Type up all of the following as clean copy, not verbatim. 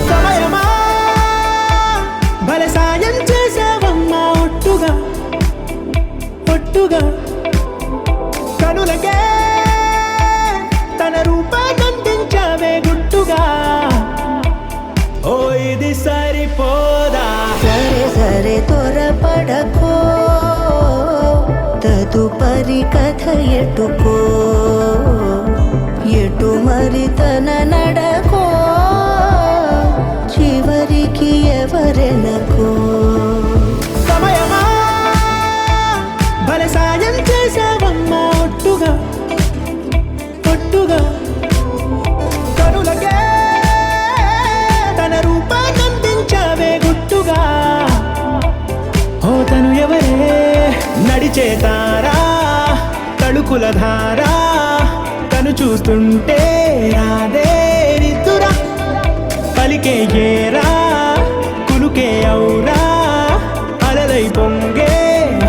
సమయమా భలే సాయం చేసావమ్మా ఒట్టుగా ఒట్టుగా కనులకే తన రూపాన్నందించావే గుట్టుగా ఓ ఇది సరిపోదా సరే సరే త్వరపడకో తదుపరి కథ ఎటుకో ఎటు మరి తన నడకో చివరికి ఎవరెనకో సమయమా భలే సాయం చేసావమ్మా ఒట్టుగా ఒట్టుగా కనులకే తన రూపాన్నందించావే గుట్టుగా ఓ తను ఎవరే నడిచే తారా తళుకుల ధారా తను చూస్తుంటే రాదే నిద్దురా పలికే ఏరా కులుకే ఔరా అలలై పొంగే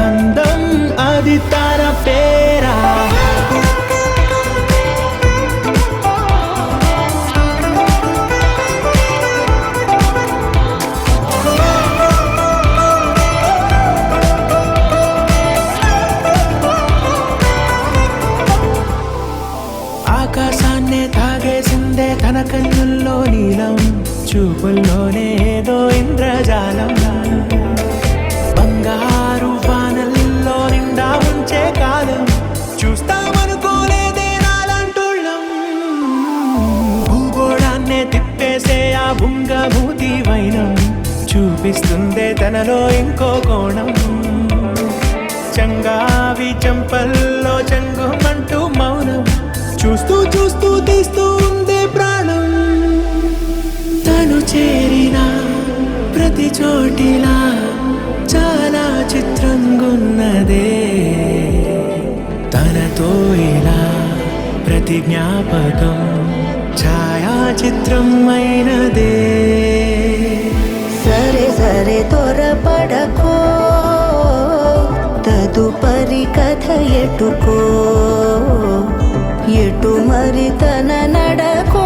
అందం అది తన పేరా ఆకాశాన్నే తాగేసిందే తన కన్నుల్లో నీలం చూపుల్లోనే ఏదో ఇంద్రజాలం బంగారు వానల్లో నిండా ఉంచే కాలం చూస్తామనుకోలేదే నాలంటుళ్ళం భూగోళాన్నే తిప్పేసే ఆ బుంగమూతి వైనం చూపిస్తుందే తనలో ఇంకో కోణం చంగావి చెంపల్లో చెంగుమంటూ మౌనం చూస్తూ చూస్తూ తీస్తూ ఉందే ప్రాణం తను చేరిన ప్రతి చోటిలా చాలా చిత్రంగున్నదే తనతో ఇలా ప్రతి జ్ఞాపకం ఛాయాచిత్రం అయినదే సరే సరే త్వరపడకో తదుపరి కథ ఎటుకో ఎటు మరి తన నడకో